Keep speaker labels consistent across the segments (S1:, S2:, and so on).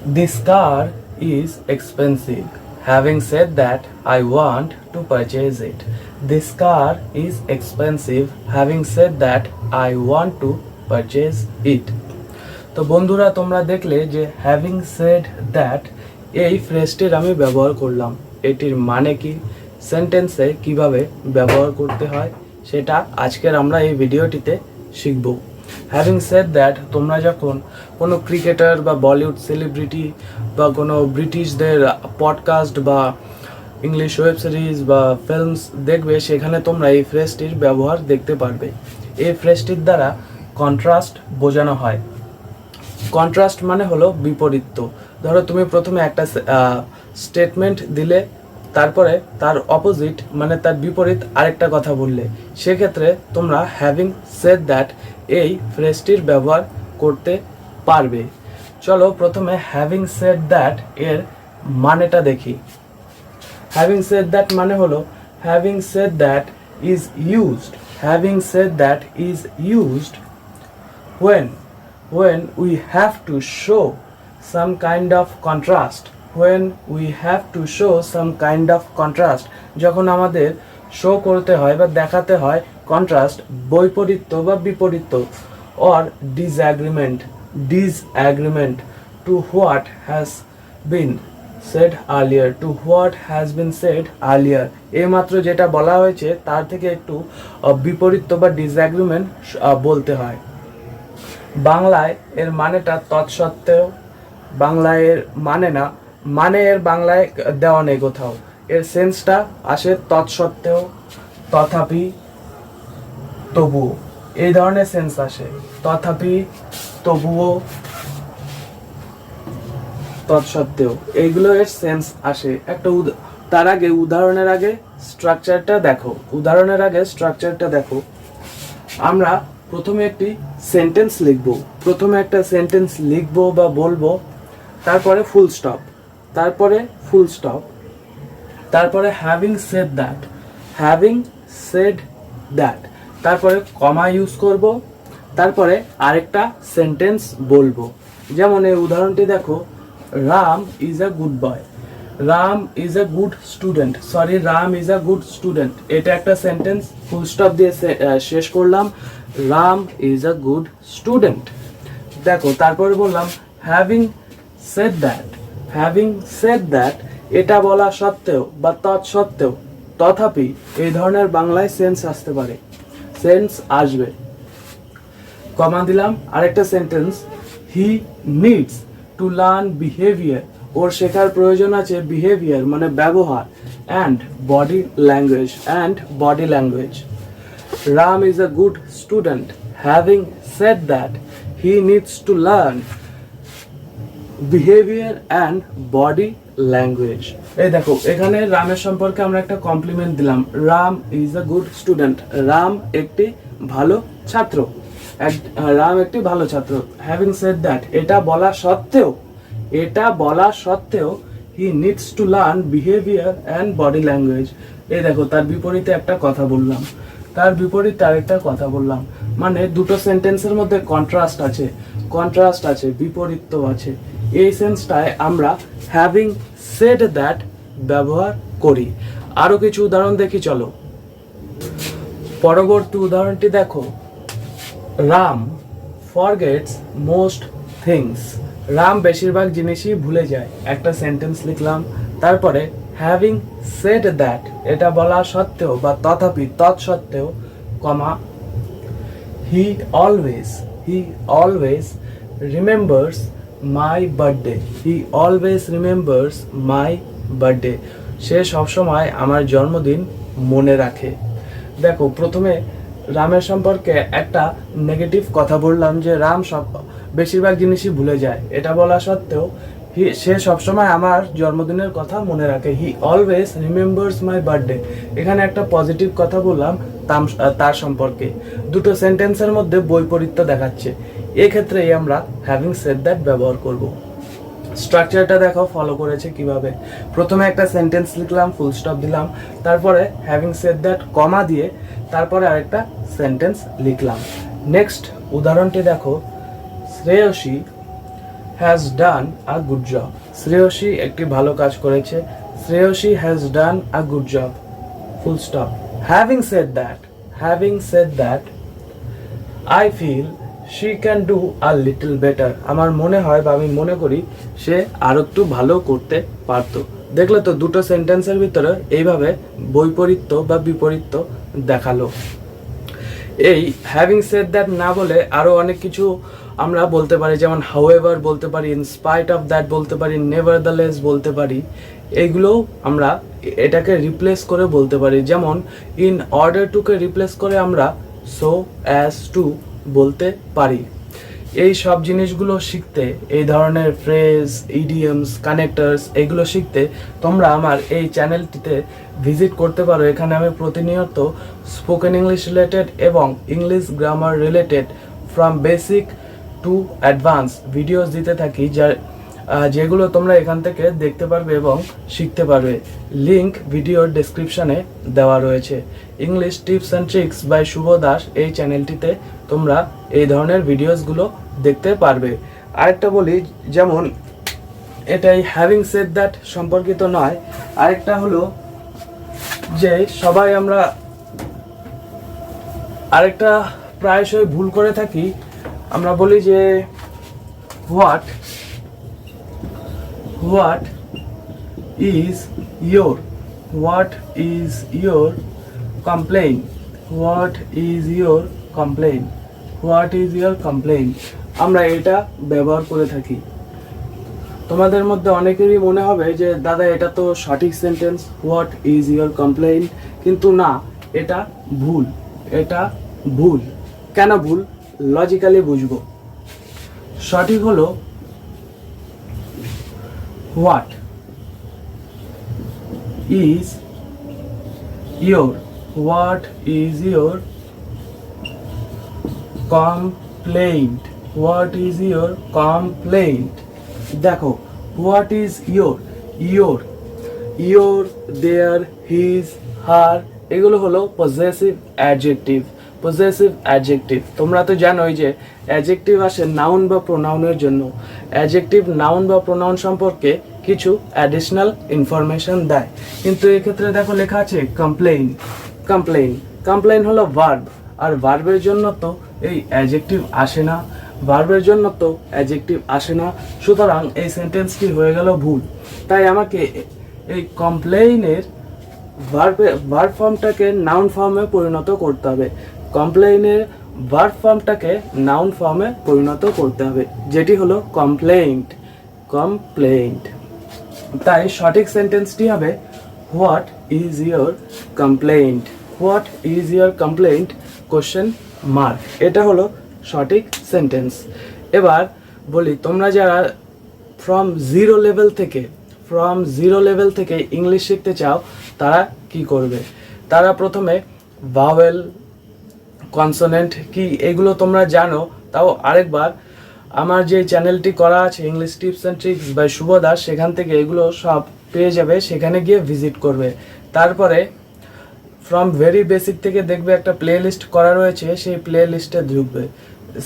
S1: This car is expensive. Having said that, I want to purchase it. This car is expensive. Having said that, I want to purchase it. তো বন্ধুরা, তোমরা দেখলে যে having said that এই ফ্রেজটির আমি ব্যবহার করলাম। এটির মানে কি, সেন্টেন্সে কিভাবে ব্যবহার করতে হয়, সেটা আজকের আমরা এই ভিডিওটিতে শিখব। হ্যাভিং সেড দ্যাট তোমরা যখন কোনো ক্রিকেটার বা বলিউড সেলিব্রিটি বা কোনো ব্রিটিশদের পডকাস্ট বা ইংলিশ ওয়েব সিরিজ বা ফিল্মস দেখবে, সেখানে তোমরা এই ফ্রেজটির ব্যবহার দেখতে পারবে। এই ফ্রেজটির দ্বারা কন্ট্রাস্ট বোঝানো হয়। কন্ট্রাস্ট মানে হলো বিপরীত। ধরো তুমি প্রথমে একটা স্টেটমেন্ট দিলে, তারপরে তার অপোজিট মানে তার বিপরীত আরেকটা কথা বললে, সেক্ষেত্রে তোমরা হ্যাভিং সেড দ্যাট এই ফ্রেজটির ব্যবহার করতে পারবে। চলো প্রথমে হ্যাভিং সেড দ্যাট এর মানেটা দেখি। হ্যাভিং সেড দ্যাট মানে হলো having said that is used, having said that is used when we have to show some kind of contrast, when we have to show some kind of contrast, যখন আমাদের show করতে হয় বা দেখাতে হয় contrast, বৈপরীত্য বা বিপরীত্য, or disagreement to what has been said earlier, to what has been said earlier, এইমাত্র যেটা বলা হয়েছে তার থেকে একটু বিপরীত্য বা ডিসঅ্যাগ্রিমেন্ট বলতে হয়। বাংলায় এর মানেটা তৎসত্ত্বেও, বাংলায় এর মানে না, মানে এর বাংলায় দেওয়া নেই কোথাও। এর সেন্সটা আসে তৎসত্ত্বেও, তথাপি, তবুও, এই ধরনের সেন্স আসে। তথাপি, তবুও, তৎসত্ত্বেও, এইগুলো এর সেন্স আসে। একটা তার আগে উদাহরণের আগে স্ট্রাকচারটা দেখো, উদাহরণের আগে স্ট্রাকচারটা দেখো। আমরা প্রথমে একটি সেন্টেন্স লিখব, প্রথমে একটা সেন্টেন্স লিখব বা বলবো, তারপরে ফুল স্টপ, তারপরে ফুল স্টপ, তারপরে having said that, having said that, তারপরে কমা ইউজ করব, তারপরে আরেকটা সেন্টেন্স বলবো। যেমন এই উদাহরণটি দেখো, Ram is a good boy, Ram is a good student, sorry Ram is a good student, এটা একটা সেন্টেন্স, ফুল স্টপ দিয়ে শেষ করলাম, Ram is a good student. দেখো তারপরে বললাম having said that, having said that, এটা বলা সত্ত্বেও বা তৎসত্ত্বেও, তথাপি, এই ধরনের বাংলায় সেন্স আসতে পারে, সেন্স আসবে। কমা দিলাম, আরেকটা sentence, he needs to learn behaviour, ওর শেখার প্রয়োজন আছে, বিহেভিয়ার মানে ব্যবহার, and body language, and body language. Ram is a good student. Having said that, he needs to learn behavior and body language. এই দেখো এখানে রামের সম্পর্কে আমরা একটা কমপ্লিমেন্ট দিলাম, Ram is a good student, Ram একটি ভালো ছাত্র, রাম একটি ভালো ছাত্র। হ্যাভিং সেড দ্যাট, এটা বলা সত্ত্বেও, এটা বলা সত্ত্বেও, হি needs to learn behaviour and body language. এই দেখো তার বিপরীতে একটা কথা বললাম, তার বিপরীতে আরেকটা কথা বললাম, মানে দুটো সেন্টেন্সের মধ্যে কন্ট্রাস্ট আছে, কন্ট্রাস্ট আছে, বিপরীত্য আছে। এই সেন্সটায় আমরা হ্যাভিং সেড দ্যাট ব্যবহার করি। আরো কিছু উদাহরণ দেখি, চলো। পরবর্তী উদাহরণটি দেখো, Ram forgets most things, Ram বেশিরভাগ জিনিসই ভুলে যায়, একটা সেন্টেন্স লিখলাম, তারপরে হ্যাভিং সেড দ্যাট, এটা বলা সত্ত্বেও বা তথাপি, তৎসত্ত্বেও, comma, he always remembers my birthday, he always remembers my birthday, সে সবসময় আমার জন্মদিন মনে রাখে। দেখো প্রথমে রামের সম্পর্কে একটা নেগেটিভ কথা বললাম যে রাম বেশিরভাগ জিনিসই ভুলে যায়, এটা বলা সত্ত্বেও সে সবসময় আমার জন্মদিনের কথা মনে রাখে, হি অলওয়েজ রিমেম্বার্স মাই বার্থডে। এখানে একটা পজিটিভ কথা বললাম তার সম্পর্কে, দুটো সেন্টেন্সের মধ্যে বৈপরীত্য দেখাচ্ছে, এক্ষেত্রেই আমরা হ্যাভিং সেড দ্যাট ব্যবহার করব। স্ট্রাকচারটা দেখো ফলো করেছে কিভাবে। প্রথমে একটা সেন্টেন্স লিখলাম, ফুল স্টপ দিলাম, তারপরে হ্যাভিং সেড দ্যাট কমা দিয়ে তারপরে আরেকটা সেন্টেন্স লিখলাম। নেক্সট উদাহরণটি দেখো, Shreyasi has done a good job. Shreyasi একটি ভালো কাজ করেছে। Shreyasi has done a good job, full stop. Having said that I feel she can do a little better. আমার মনে হয় বা আমি মনে করি সে আরো একটু ভালো করতে পারতো। দেখলে তো দুটো সেন্টেন্সের ভিতরে এইভাবে বৈপরীত্য বা বিপরীত্য দেখালো। এই হ্যাভিং সেড দ্যাট না বলে আরো অনেক কিছু আমরা বলতে পারি, যেমন হাউএভার বলতে পারি, ইন স্পাইট অফ দ্যাট বলতে পারি, নেভারদালেস বলতে পারি। এইগুলো আমরা এটাকে রিপ্লেস করে বলতে পারি। যেমন ইন অর্ডার টুকে রিপ্লেস করে আমরা সো অ্যাজ টু বলতে পারি। এই সব জিনিসগুলো শিখতে, এই ধরনের ফ্রেজ, ইডিয়মস, কানেক্টরস, এগুলো শিখতে তোমরা আমার এই চ্যানেলটিতে ভিজিট করতে পারো। এখানে আমি প্রতিনিয়ত স্পোকেন ইংলিশ রিলেটেড এবং English grammar related from basic to advance videos দিতে থাকি, যেগুলো তোমরা এখান থেকে দেখতে পারবে এবং শিখতে পারবে। লিংক ভিডিওর ডেসক্রিপশনে দেওয়া রয়েছে। English tips and tricks by Shubho Das, এই চ্যানেলটিতে তোমরা এই ধরনের ভিডিওসগুলো দেখতে পারবে। আরেকটা বলি, যেমন এটাই হ্যাভিং সেড দ্যাট সম্পর্কিত নয়, আরেকটা হলো যে সবাই আমরা আরেকটা প্রায়শই ভুল করে থাকি। আমরা বলি যে what is your complaint? What is your complaint? আমরা এটা ব্যবহার করে থাকি। তোমাদের মধ্যে অনেকেরই মনে হবে যে দাদা এটা তো সঠিক sentence, what is your complain, কিন্তু না, এটা ভুল। কেন ভুল? লজিক্যালি বুঝবো। সঠিক হলো হোয়াট is your complaint? দেখো, what is your, their, his, her, এগুলো হলো পজেসিভ অ্যাডজেক্টিভ। তোমরা তো জানোই যে অ্যাডজেক্টিভ আসে নাউন বা প্রোনাউনের জন্য। অ্যাডজেক্টিভ নাউন বা প্রোনাউন সম্পর্কে কিছু অ্যাডিশনাল ইনফরমেশন দেয়, কিন্তু এক্ষেত্রে দেখো লেখা আছে কমপ্লেইন হলো ভার্ব, আর ভার্বের জন্য তো এই অ্যাডজেক্টিভ আসে না। সুতরাং এই সেন্টেন্সটি হয়ে গেল ভুল। তাই আমাকে এই কমপ্লেইনের ভার্ব ফর্মটাকে নাউন ফর্মে পরিণত করতে হবে। কমপ্লেইনের ভার্ব ফর্মটাকে নাউন ফর্মে পরিণত করতে হবে, যেটি হলো কমপ্লেইন্ট। তাই সঠিক সেন্টেন্সটি হবে what is your complaint question mark. এটা হলো সঠিক সেন্টেন্স। এবার বলি, তোমরা যারা ফ্রম জিরো লেভেল থেকে ইংলিশ শিখতে চাও, তারা কি করবে? তারা প্রথমে ভাওয়েল, কনসোনেন্ট কি এগুলো তোমরা জানো, তাও আরেকবার আমার যে চ্যানেলটি করা আছে English tips and tricks by Shubho Das, সেখান থেকে এগুলো সব পেয়ে যাবে, সেখানে গিয়ে ভিজিট করবে। তারপরে ফ্রম ভেরি বেসিক থেকে দেখবে একটা প্লে লিস্ট করা রয়েছে, সেই প্লে লিস্টে ঢুকবে।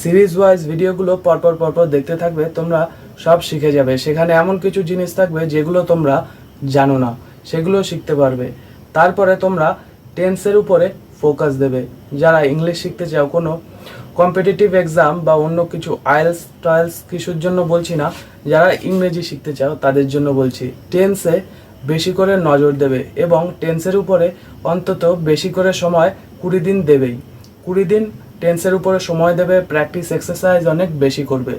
S1: সিরিজ ওয়াইজ ভিডিওগুলো পরপর দেখতে থাকবে, তোমরা সব শিখে যাবে। সেখানে এমন কিছু জিনিস থাকবে যেগুলো তোমরা জানো না, সেগুলো শিখতে পারবে। তারপরে তোমরা টেন্সের উপরে ফোকাস দেবে। যারা ইংলিশ শিখতে চাও, কোনো কম্পিটিটিভ এক্সাম বা অন্য কিছু আইএলটিএস কিছুর জন্য বলছি না, যারা ইংরেজি শিখতে চাও তাদের জন্য বলছি, টেন্সে বেশি করে নজর দেবে এবং টেন্সের উপরে অন্তত বেশি করে সময় 20 দিন দেবেই। 20 দিন টেন্সের উপরে সময় দেবে, প্র্যাকটিস এক্সারসাইজ অনেক বেশি করবে।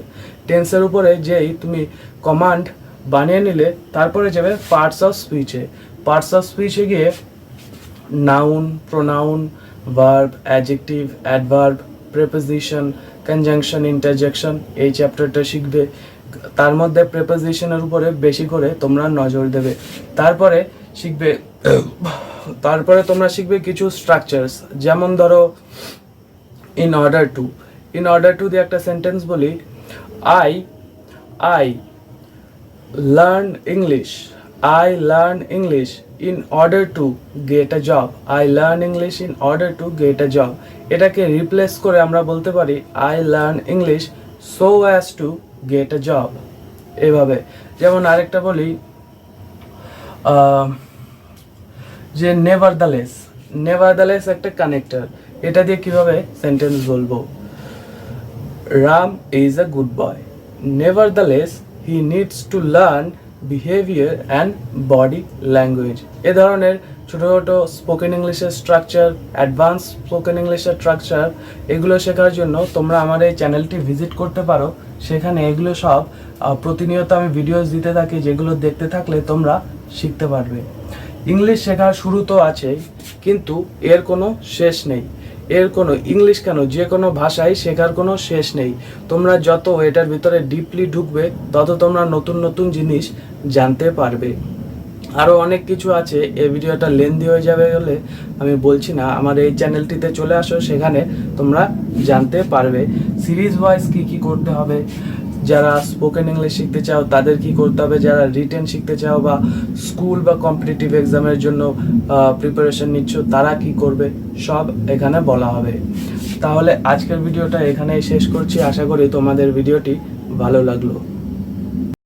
S1: টেন্সের উপরে যেই তুমি কমান্ড বানিয়ে নিলে, তারপরে যাবে পার্টস অফ স্পিচে গিয়ে noun, pronoun, verb, adjective, adverb, preposition, conjunction, interjection, এই চ্যাপ্টারটা শিখবে। তার মধ্যে প্রিপোজিশনের উপরে বেশি করে তোমরা নজর দেবে। তারপরে তোমরা শিখবে কিছু স্ট্রাকচারস, যেমন ধরো ইন অর্ডার টু দিয়ে একটা সেন্টেন্স বলি, I learn English in order to get a job. I learn English in order to get a job. এটাকে রিপ্লেস করে আমরা বলতে পারি I learn English so as to get a job. এভাবে। যেমন আরেকটা বলি যে নেভারদালেস একটা কানেক্টর, এটা দিয়ে কিভাবে সেন্টেন্স বলবো। Ram is a good boy, nevertheless he needs to learn behaviour and body language. এ ধরনের ছোটো ছোটো স্পোকেন ইংলিশের স্ট্রাকচার, অ্যাডভান্স স্পোকেন ইংলিশের স্ট্রাকচার, এগুলো শেখার জন্য তোমরা আমার এই চ্যানেলটি ভিজিট করতে পারো। সেখানে এগুলো সব প্রতিনিয়ত আমি ভিডিওস দিতে থাকি, যেগুলো দেখতে থাকলে তোমরা শিখতে পারবে। ইংলিশ শেখার শুরু তো আছেই, কিন্তু এর কোনো শেষ নেই। এর কোনো ইংলিশ কেন, যে কোনো ভাষাই শেখার কোনো শেষ নেই। তোমরা যত এটার ভিতরে ডিপলি ঢুকবে, তত তোমরা নতুন নতুন জিনিস জানতে পারবে। আরও অনেক কিছু আছে, এই ভিডিওটা লেন্দি হয়ে যাবে বলে আমি বলছি না। আমার এই চ্যানেলটিতে চলে আসো, সেখানে তোমরা জানতে পারবে সিরিজ ওয়াইজ কী কী করতে হবে। যারা স্পোকেন ইংলিশ শিখতে চাও তাদের কি করতে হবে, যারা রিটেন শিখতে চাও বা স্কুল বা কম্পিটিটিভ এক্সামের জন্য প্রিপারেশন নিচ্ছ তারা কি করবে, সব এখানে বলা হবে। তাহলে আজকের ভিডিওটা এখানেই শেষ করছি। আশা করি তোমাদের ভিডিওটি ভালো লাগলো।